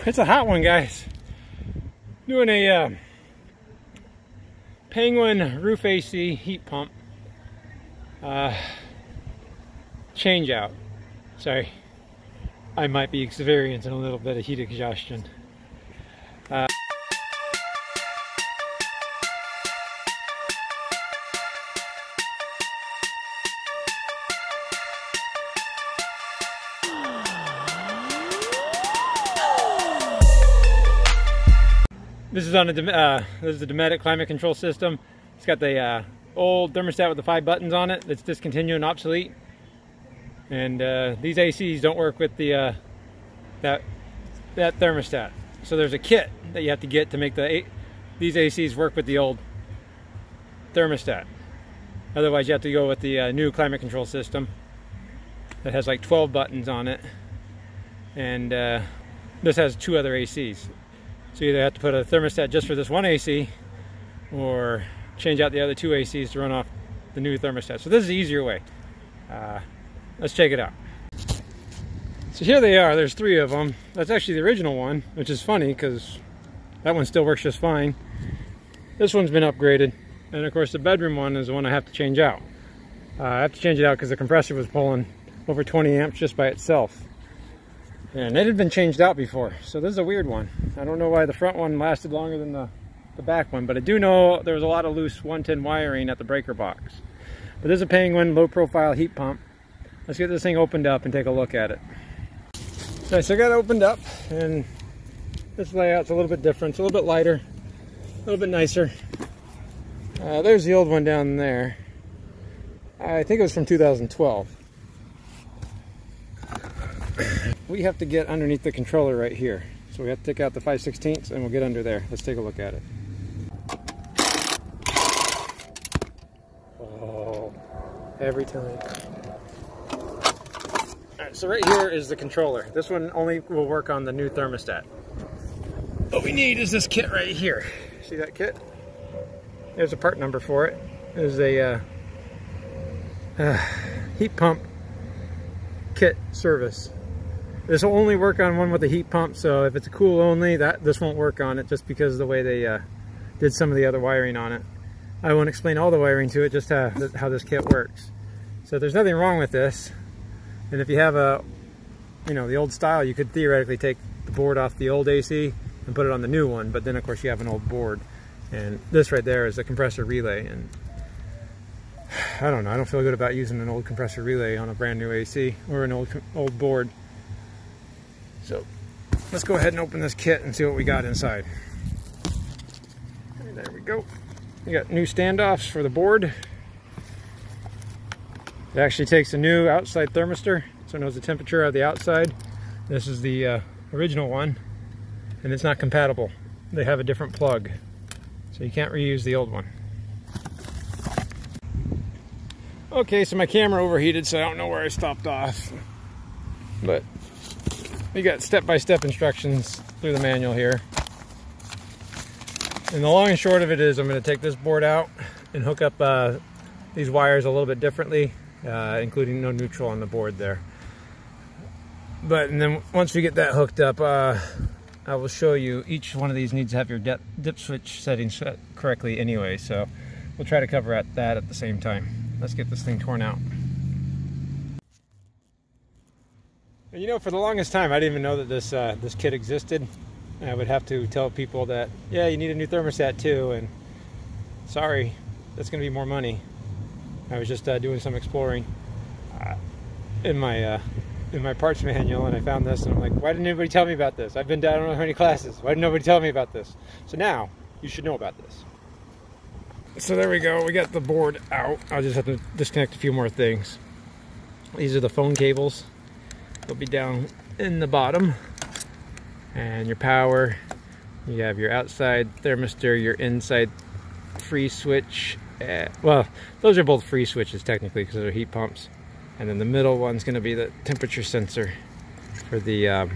it's a hot one, guys. Doing a Penguin roof AC heat pump change out. Sorry, I might be experiencing a little bit of heat exhaustion. This is on a this is the Dometic climate control system. It's got the old thermostat with the 5 buttons on it that's discontinued and obsolete. And these ACs don't work with the that thermostat. So there's a kit that you have to get to make these ACs work with the old thermostat. Otherwise, you have to go with the new climate control system that has like 12 buttons on it. And this has 2 other ACs. So you either have to put a thermostat just for this one AC, or change out the other 2 ACs to run off the new thermostat. So this is the easier way. Let's check it out. So here they are. There's 3 of them. That's actually the original one, which is funny because that one still works just fine. This one's been upgraded, and of course the bedroom one is the one I have to change out. I have to change it out because the compressor was pulling over 20 amps just by itself. And it had been changed out before, so this is a weird one. I don't know why the front one lasted longer than the back one, but I do know there was a lot of loose 110 wiring at the breaker box. But this is a Penguin low profile heat pump. Let's get this thing opened up and take a look at it. So I got it opened up, and this layout's a little bit different. It's a little bit lighter, a little bit nicer. There's the old one down there. I think it was from 2012. We have to get underneath the controller right here. So we have to take out the 5/16 and we'll get under there. Let's take a look at it. Oh, every time. Alright, so right here is the controller. This one only will work on the new thermostat. What we need is this kit right here. See that kit? There's a part number for it. There's a heat pump kit service. This will only work on one with a heat pump, so if it's a cool only, this won't work on it just because of the way they did some of the other wiring on it. I won't explain all the wiring to it, just how this kit works. So there's nothing wrong with this. And if you have the old style, you could theoretically take the board off the old AC and put it on the new one, but then of course you have an old board. And this right there is a compressor relay, and I don't know, I don't feel good about using an old compressor relay on a brand new AC or an old board. So let's go ahead and open this kit and see what we got inside. And there we go. We got new standoffs for the board. It actually takes a new outside thermistor, so it knows the temperature of the outside. This is the original one, and it's not compatible. They have a different plug, so you can't reuse the old one. Okay, so my camera overheated, so I don't know where I stopped off. But we got step-by-step instructions through the manual here. And the long and short of it is I'm going to take this board out and hook up these wires a little bit differently, including no neutral on the board there. And then once we get that hooked up, I will show you each one of these needs to have your dip switch settings set correctly anyway, so we'll try to cover that at the same time. Let's get this thing torn out. And you know, for the longest time, I didn't even know that this kit existed. I would have to tell people that, yeah, you need a new thermostat too, and sorry, that's going to be more money. I was just doing some exploring in my parts manual, and I found this, and I'm like, why didn't anybody tell me about this? I've been down I don't know how many classes. Why didn't nobody tell me about this? So now, you should know about this. So there we go, we got the board out. I'll just have to disconnect a few more things. These are the phone cables. They'll be down in the bottom. And your power, you have your outside thermistor, your inside free switch. Well, those are both free switches technically because they're heat pumps. And then the middle one's going to be the temperature sensor for the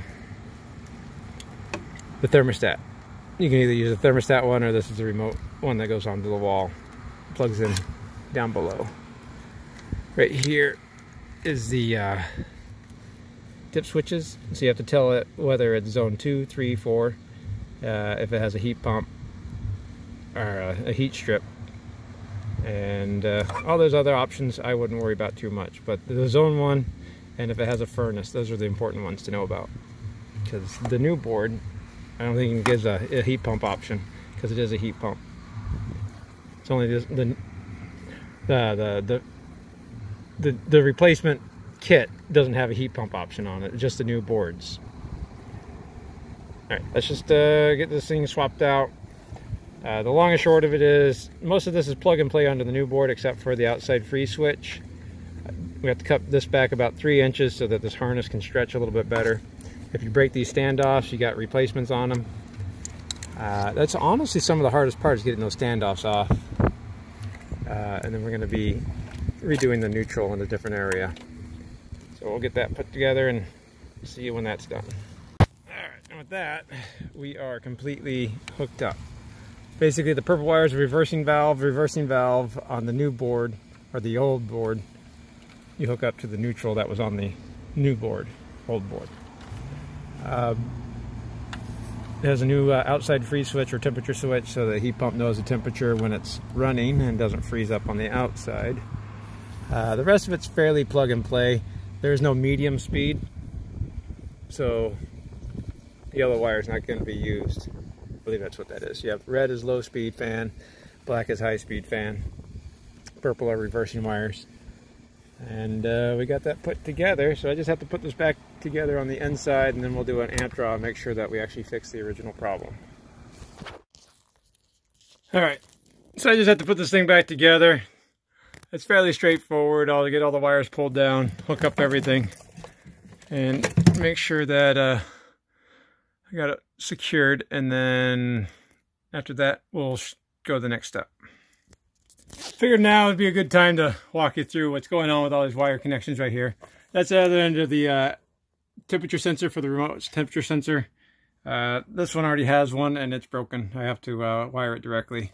thermostat. You can either use a thermostat one, or this is the remote one that goes onto the wall. Plugs in down below. Right here is the tip switches, so you have to tell it whether it's zone 2, 3, 4, if it has a heat pump or a heat strip. And all those other options I wouldn't worry about too much, but the zone 1 and if it has a furnace, those are the important ones to know about, because the new board, I don't think it gives a heat pump option, because it is a heat pump. It's only the replacement kit doesn't have a heat pump option on it, just the new boards. Alright, let's just get this thing swapped out. The long and short of it is, most of this is plug and play onto the new board except for the outside freeze switch. We have to cut this back about 3 inches so that this harness can stretch a little bit better. If you break these standoffs, you got replacements on them. That's honestly some of the hardest part, is getting those standoffs off. And then we're going to be redoing the neutral in a different area. So we'll get that put together and see you when that's done. Alright, and with that, we are completely hooked up. Basically, the purple wire is a reversing valve on the new board, or the old board. You hook up to the neutral that was on the new board, old board. It has a new outside freeze switch or temperature switch, so the heat pump knows the temperature when it's running and doesn't freeze up on the outside. The rest of it's fairly plug and play. There's no medium speed, so the yellow wire is not going to be used. I believe that's what that is. You have red is low speed fan, black is high speed fan, purple are reversing wires. And we got that put together, so I just have to put this back together on the inside, and then we'll do an amp draw and make sure that we actually fix the original problem. Alright, so I just have to put this thing back together. It's fairly straightforward. I'll get all the wires pulled down, hook up everything, and make sure that I got it secured, and then after that we'll go to the next step. Figured now would be a good time to walk you through what's going on with all these wire connections right here. That's the other end of the temperature sensor for the remote temperature sensor. This one already has one and it's broken. I have to wire it directly.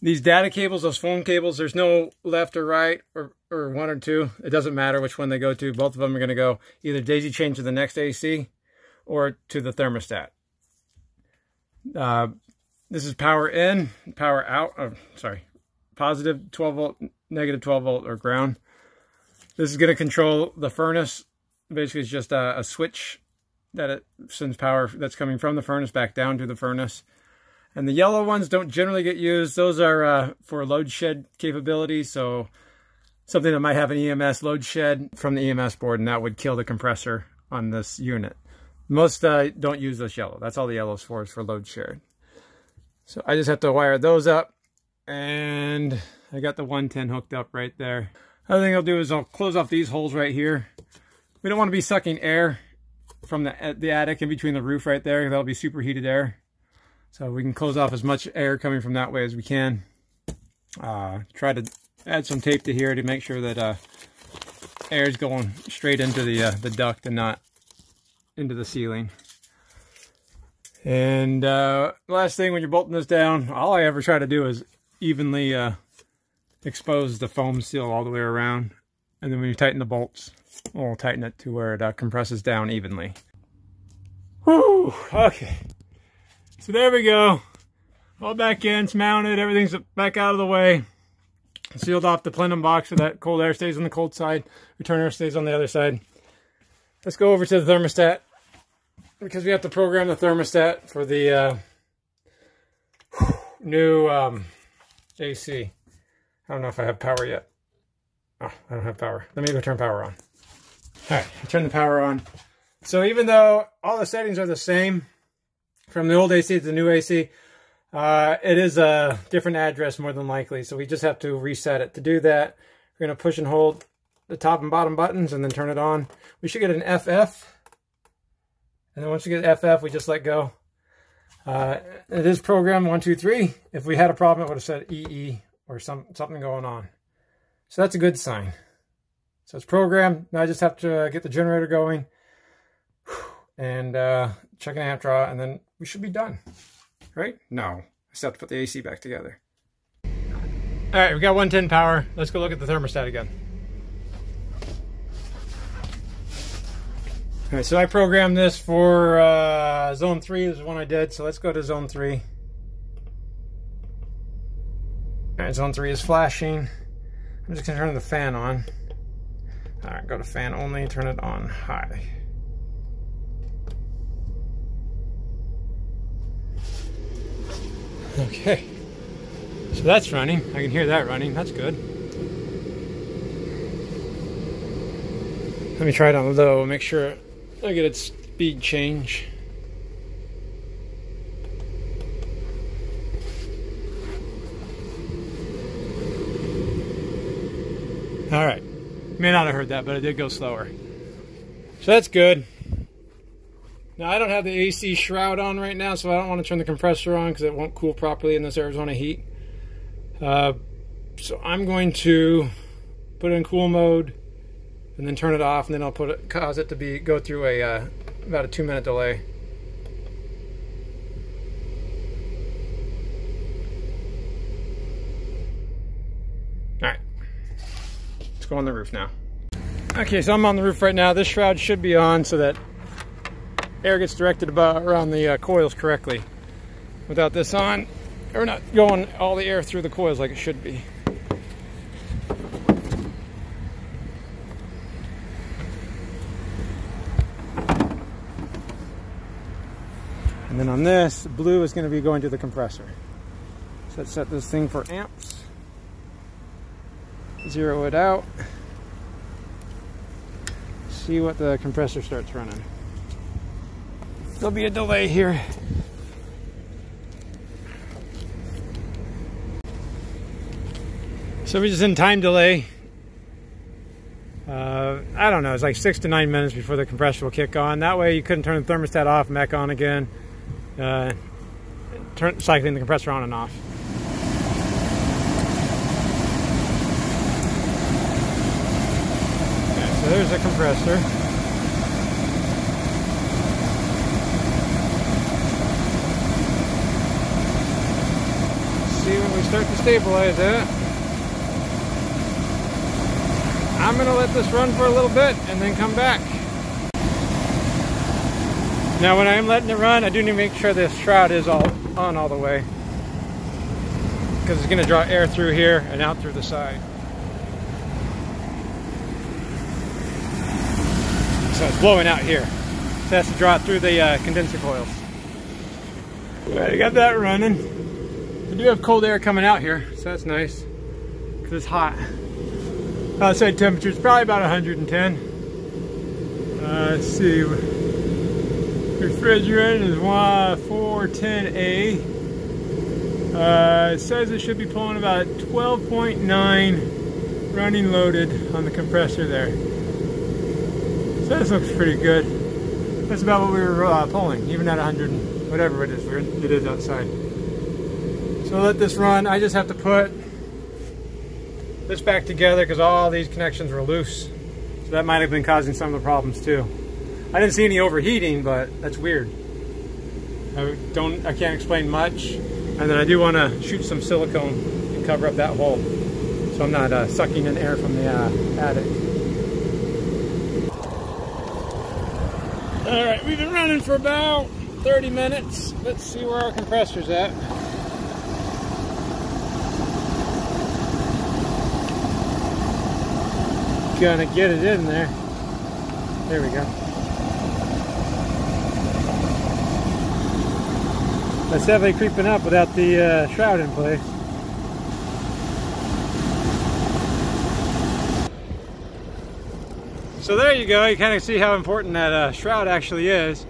These data cables, those phone cables, there's no left or right or one or two. It doesn't matter which one they go to. Both of them are going to go either daisy chain to the next AC or to the thermostat. This is power in, power out. Oh, sorry. Positive 12 volt, negative 12 volt, or ground. This is going to control the furnace. Basically, it's just a switch that it sends power that's coming from the furnace back down to the furnace. And the yellow ones don't generally get used. Those are for load shed capabilities. So something that might have an EMS load shed from the EMS board, and that would kill the compressor on this unit. Most don't use this yellow. That's all the yellow's for, is for load shed. So I just have to wire those up. And I got the 110 hooked up right there. Other thing I'll do is I'll close off these holes right here. We don't want to be sucking air from the attic in between the roof right there. That'll be superheated air. So we can close off as much air coming from that way as we can. Try to add some tape to here to make sure that air is going straight into the duct and not into the ceiling. And last thing, when you're bolting this down, all I ever try to do is evenly expose the foam seal all the way around, and then when you tighten the bolts, we'll tighten it to where it compresses down evenly. Whew, okay, so there we go, all back in, it's mounted, everything's back out of the way, sealed off the plenum box so that cold air stays on the cold side, return air stays on the other side. Let's go over to the thermostat, because we have to program the thermostat for the new AC. I don't know if I have power yet. Oh, I don't have power. Let me go turn power on. Alright, I turn the power on. So even though all the settings are the same from the old AC to the new AC, it is a different address more than likely. So we just have to reset it. To do that, we're going to push and hold the top and bottom buttons and then turn it on. We should get an FF. And then once we get FF, we just let go. It is programmed 1, 2, 3. If we had a problem, it would have said EE or something going on. So that's a good sign. So it's programmed. Now I just have to get the generator going and check an amp draw, and then we should be done. Right? No. I still have to put the AC back together. Alright, we got 110 power. Let's go look at the thermostat again. Alright, so I programmed this for zone 3. This is one I did, so let's go to zone 3. Alright, zone 3 is flashing. I'm just going to turn the fan on. Alright, go to fan only, turn it on high. Okay, so that's running. I can hear that running, that's good. Let me try it on low, make sure I get its speed change. All right, may not have heard that, but it did go slower. So that's good. Now I don't have the AC shroud on right now, so I don't want to turn the compressor on because it won't cool properly in this Arizona heat. So I'm going to put it in cool mode and then turn it off, and then I'll cause it to go through about a 2-minute delay. All right, let's go on the roof now. Okay, so I'm on the roof right now. This shroud should be on so that air gets directed around the coils correctly. Without this on, we're not going all the air through the coils like it should be. And then on this, blue is going to be going to the compressor. So let's set this thing for amps. Zero it out. See what the compressor starts running. There'll be a delay here. So we're just in time delay. I don't know, it's like 6 to 9 minutes before the compressor will kick on. That way you couldn't turn the thermostat off and back on again. Cycling the compressor on and off. Okay, so there's the compressor. See when we start to stabilize it. I'm going to let this run for a little bit and then come back. Now when I'm letting it run, I do need to make sure this shroud is on all the way, because it's going to draw air through here and out through the side. So it's blowing out here. So it has to draw it through the condenser coils. Alright, I got that running. I do have cold air coming out here, so that's nice, because it's hot. Outside temperature is probably about 110. Let's see. Refrigerant is 410A. It says it should be pulling about 12.9 running loaded on the compressor there. So this looks pretty good. That's about what we were pulling, even at 100, whatever it is outside. So let this run. I just have to put this back together because all these connections were loose. So that might have been causing some of the problems too. I didn't see any overheating, but that's weird. I can't explain much. And then I do want to shoot some silicone and cover up that hole, so I'm not sucking in air from the attic. All right, we've been running for about 30 minutes. Let's see where our compressor's at. Gonna get it in there. There we go. That's definitely creeping up without the shroud in place. So there you go. You kind of see how important that shroud actually is.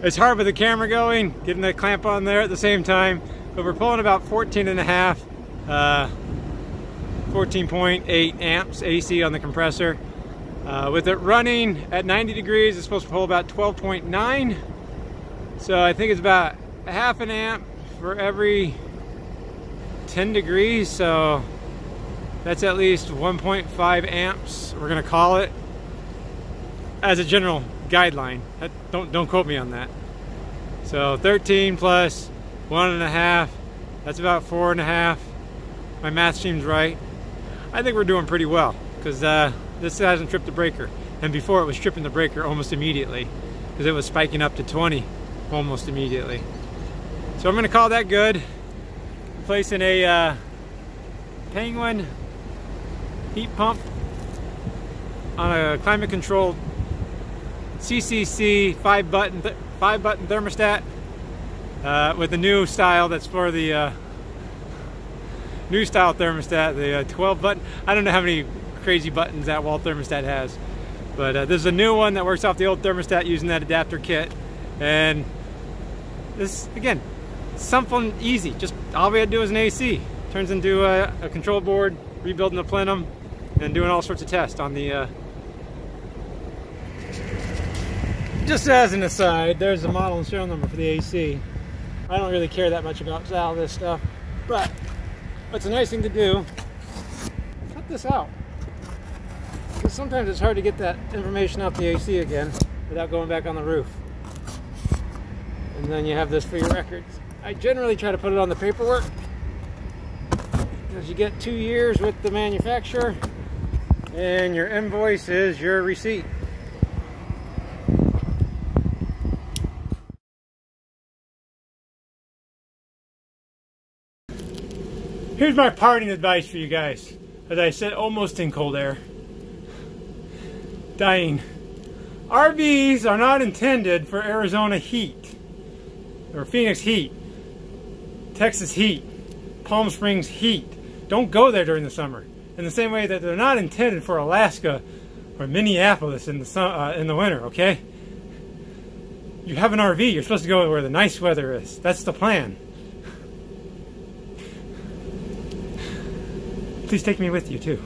It's hard with the camera going, getting the clamp on there at the same time, but we're pulling about 14.8 amps AC on the compressor. With it running at 90 degrees, it's supposed to pull about 12.9. So I think it's about half an amp for every 10 degrees. So that's at least 1.5 amps. We're gonna call it as a general guideline. Don't quote me on that. So 13 plus 1.5, that's about 4.5. My math seems right. I think we're doing pretty well because this hasn't tripped the breaker. and before it was tripping the breaker almost immediately because it was spiking up to 20 almost immediately. So I'm going to call that good. Replacing a Penguin heat pump on a climate controlled CCCII 5-button thermostat with the new style that's for the new style thermostat, the 12 button. I don't know how many crazy buttons that wall thermostat has, but this is a new one that works off the old thermostat using that adapter kit. And this, again, something easy. Just all we had to do is an AC. Turns into a control board, rebuilding the plenum, and doing all sorts of tests on the just as an aside, there's the model and serial number for the AC. I don't really care that much about all this stuff, but what's a nice thing to do, cut this out. Because sometimes it's hard to get that information out the AC again without going back on the roof. And then you have this for your records. I generally try to put it on the paperwork, because you get 2 years with the manufacturer, and your invoice is your receipt. Here's my parting advice for you guys. As I said, almost in cold air. Dying. RVs are not intended for Arizona heat, or Phoenix heat, Texas heat, Palm Springs heat. Don't go there during the summer. In the same way that they're not intended for Alaska or Minneapolis in the winter, okay? You have an RV, you're supposed to go where the nice weather is. That's the plan. Please take me with you too.